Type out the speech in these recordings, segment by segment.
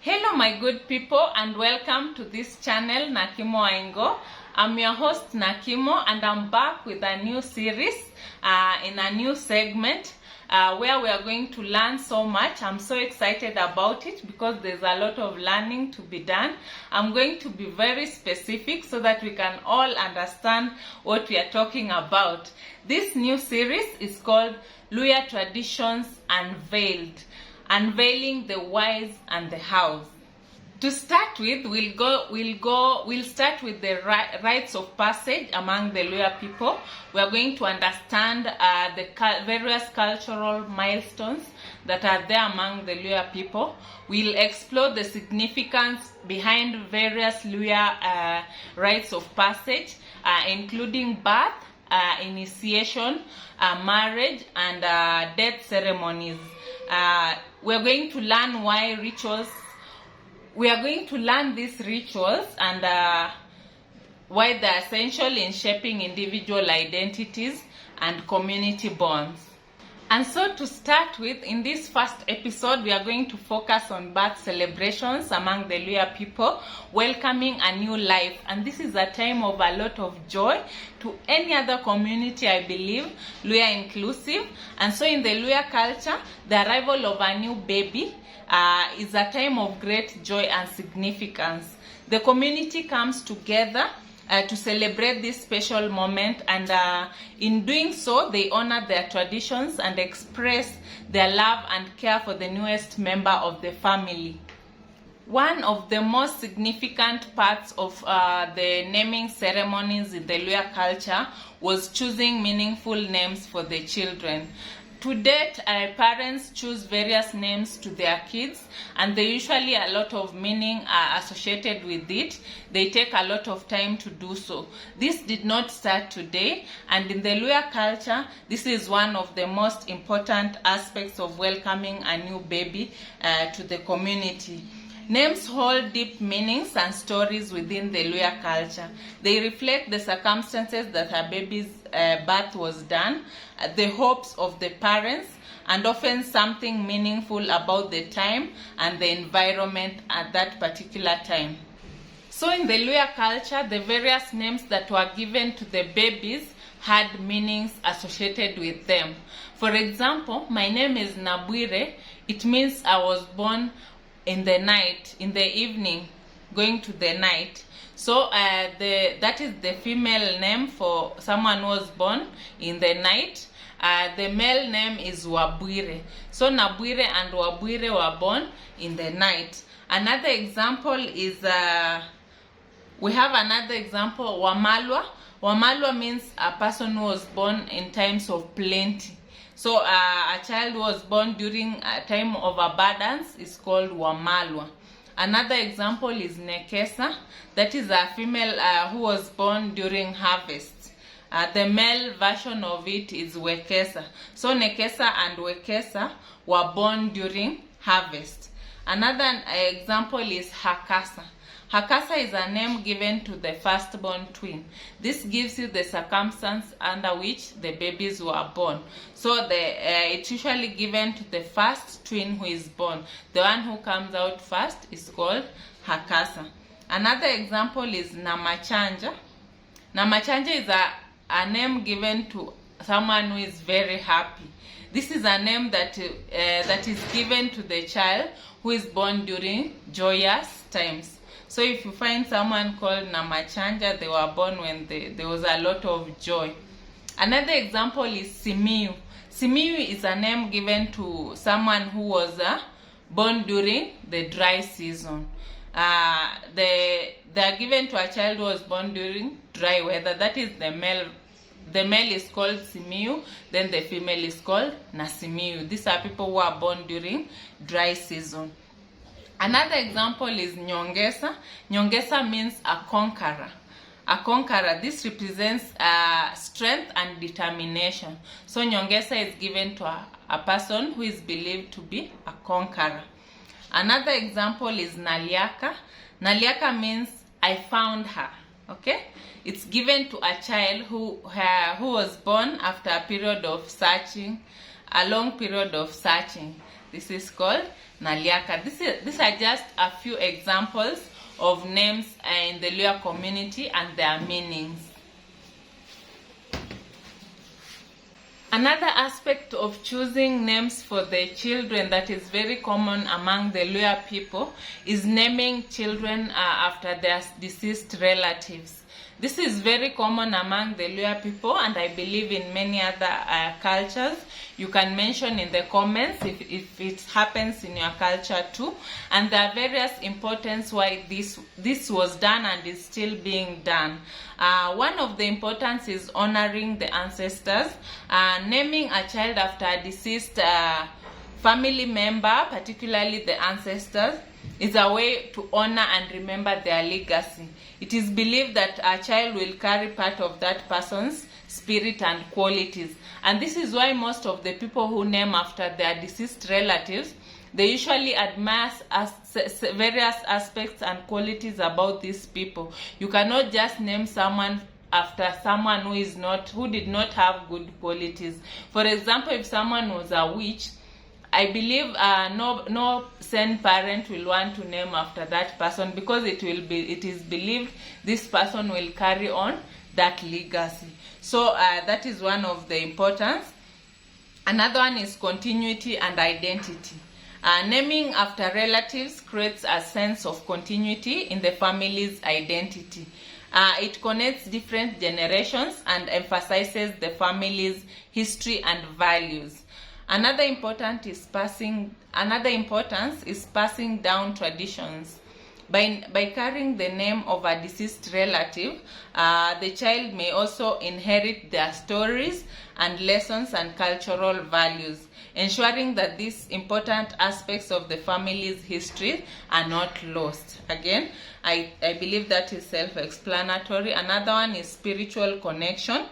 Hello my good people and welcome to this channel Nakimo Aingo. I'm your host Nakimo and I'm back with a new series in a new segment where we are going to learn so much. I'm so excited about it because there's a lot of learning to be done. I'm going to be very specific so that we can all understand what we are talking about. This new series is called Luhya Traditions Unveiled. Unveiling the whys and the hows. To start with, we'll start with the rites of passage among the Luhya people. We are going to understand the various cultural milestones that are there among the Luhya people. We'll explore the significance behind various Luhya rites of passage, including birth, initiation, marriage, and death ceremonies. We're going to learn why rituals. We are going to learn these rituals and why they're essential in shaping individual identities and community bonds. And so to start with, in this first episode, we are going to focus on birth celebrations among the Luhya people, welcoming a new life. And this is a time of a lot of joy to any other community, I believe, Luhya inclusive. And so in the Luhya culture, the arrival of a new baby is a time of great joy and significance. The community comes together to celebrate this special moment, and in doing so they honor their traditions and express their love and care for the newest member of the family. One of the most significant parts of the naming ceremonies in the Luhya culture was choosing meaningful names for the children. To date, parents choose various names to their kids, and there usually a lot of meaning associated with it. They take a lot of time to do so. This did not start today, and in the Luhya culture, this is one of the most important aspects of welcoming a new baby to the community. Names hold deep meanings and stories within the Luhya culture. They reflect the circumstances that a baby's birth was done, the hopes of the parents, and often something meaningful about the time and the environment at that particular time. So in the Luhya culture, the various names that were given to the babies had meanings associated with them. For example, my name is Nabwire. It means I was born in the night, in the evening, going to the night. So that is the female name for someone who was born in the night. The male name is Wabwire. So Nabwire and Wabwire were born in the night. Another example is, we have another example, Wamalwa. Wamalwa means a person who was born in times of plenty. So a child who was born during a time of abundance is called Wamalwa. Another example is Nekesa. That is a female who was born during harvest. The male version of it is Wekesa. So Nekesa and Wekesa were born during harvest. Another example is Hakasa. Hakasa is a name given to the firstborn twin. This gives you the circumstance under which the babies were born. So it's usually given to the first twin who is born. The one who comes out first is called Hakasa. Another example is Namachanja. Namachanja is a name given to someone who is very happy. This is a name that is given to the child who is born during joyous times. So if you find someone called Namachanja, they were born when there was a lot of joy. Another example is Simiyu. Simiyu is a name given to someone who was born during the dry season. They are given to a child who was born during dry weather. That is the male. The male is called Simiyu, then the female is called Nasimiyu. These are people who are born during dry season. Another example is Nyongesa. Nyongesa means a conqueror. A conqueror. This represents strength and determination. So Nyongesa is given to a person who is believed to be a conqueror. Another example is Naliaka. Naliaka means I found her. Okay? It's given to a child who was born after a period of searching, a long period of searching. This is called na Liaka. These are just a few examples of names in the Luhya community and their meanings. Another aspect of choosing names for the children that is very common among the Luhya people is naming children after their deceased relatives. This is very common among the Luhya people, and I believe in many other cultures. You can mention in the comments if it happens in your culture too. And there are various importance why this was done and is still being done. One of the importance is honoring the ancestors. Naming a child after a deceased family member, particularly the ancestors, is a way to honor and remember their legacy. It is believed that a child will carry part of that person's spirit and qualities. And this is why most of the people who name after their deceased relatives, they usually admire various aspects and qualities about these people. You cannot just name someone after someone who did not have good qualities. For example, if someone was a witch, I believe no sane parent will want to name after that person, because it is believed this person will carry on that legacy. So that is one of the importance. Another one is continuity and identity. Naming after relatives creates a sense of continuity in the family's identity. It connects different generations and emphasizes the family's history and values. Another importance is passing down traditions. By carrying the name of a deceased relative, the child may also inherit their stories and lessons and cultural values, ensuring that these important aspects of the family's history are not lost. Again, I believe that is self-explanatory. Another one is spiritual connection.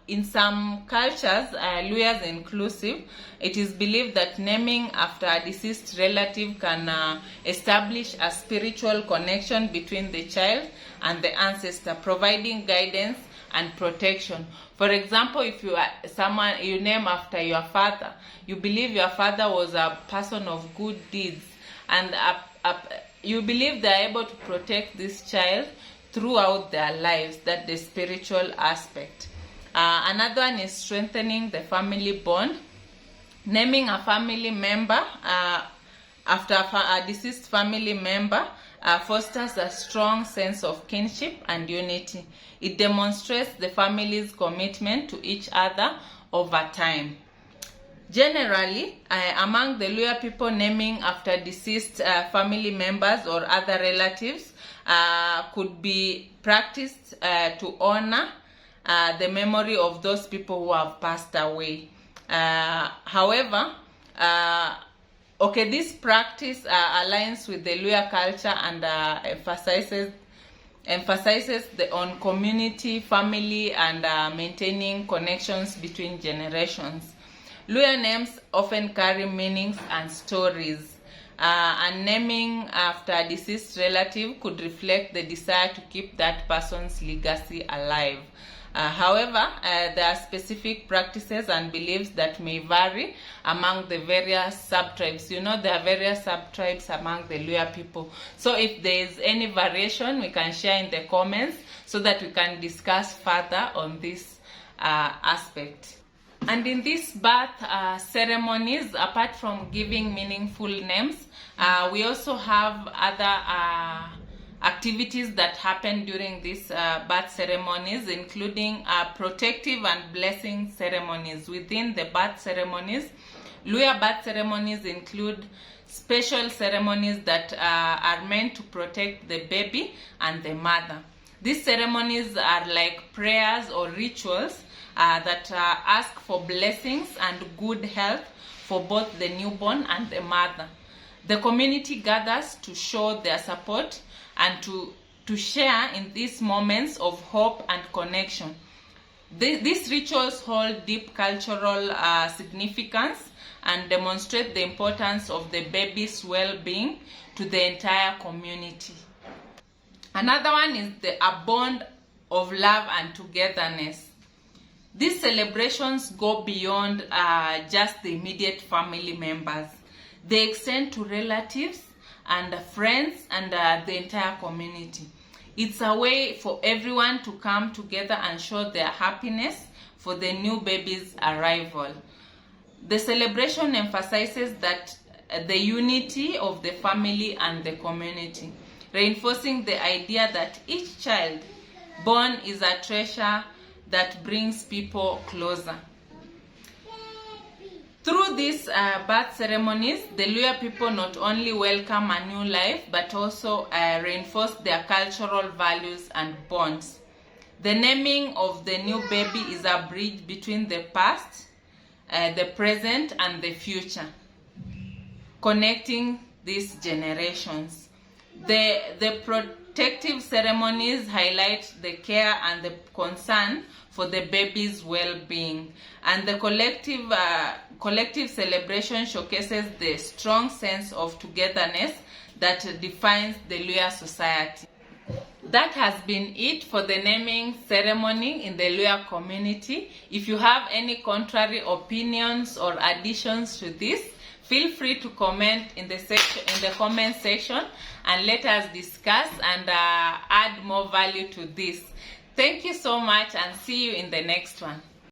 In some cultures, Luhya's inclusive, it is believed that naming after a deceased relative can establish a spiritual connection between the child and the ancestor, providing guidance and protection. For example, if you name after your father, you believe your father was a person of good deeds, and you believe they are able to protect this child throughout their lives. That's the spiritual aspect. Another one is strengthening the family bond. Naming a family member after a deceased family member fosters a strong sense of kinship and unity. It demonstrates the family's commitment to each other over time. Generally, among the Luhya people, naming after deceased family members or other relatives could be practiced to honor the memory of those people who have passed away. However, this practice aligns with the Luhya culture and emphasizes on community, family, and maintaining connections between generations. Luhya names often carry meanings and stories, and naming after a deceased relative could reflect the desire to keep that person's legacy alive. However, there are specific practices and beliefs that may vary among the various sub-tribes. There are various sub-tribes among the Luhya people. So if there is any variation, we can share in the comments so that we can discuss further on this aspect. And in these birth ceremonies, apart from giving meaningful names, we also have other activities that happen during these birth ceremonies, including protective and blessing ceremonies. Within the birth ceremonies, Luhya birth ceremonies include special ceremonies that are meant to protect the baby and the mother. These ceremonies are like prayers or rituals that ask for blessings and good health for both the newborn and the mother. The community gathers to show their support and to share in these moments of hope and connection. These rituals hold deep cultural significance and demonstrate the importance of the baby's well-being to the entire community. Another one is a bond of love and togetherness. These celebrations go beyond just the immediate family members. They extend to relatives and friends and the entire community. It's a way for everyone to come together and show their happiness for the new baby's arrival. The celebration emphasizes that the unity of the family and the community, reinforcing the idea that each child born is a treasure that brings people closer. Through these birth ceremonies, the Luhya people not only welcome a new life, but also reinforce their cultural values and bonds. The naming of the new baby is a bridge between the past, the present, and the future, connecting these generations. The protective ceremonies highlight the care and the concern for the baby's well-being, and the collective celebration showcases the strong sense of togetherness that defines the Luhya society. That has been it for the naming ceremony in the Luhya community. If you have any contrary opinions or additions to this, feel free to comment in the comment section and let us discuss and add more value to this. Thank you so much, and see you in the next one.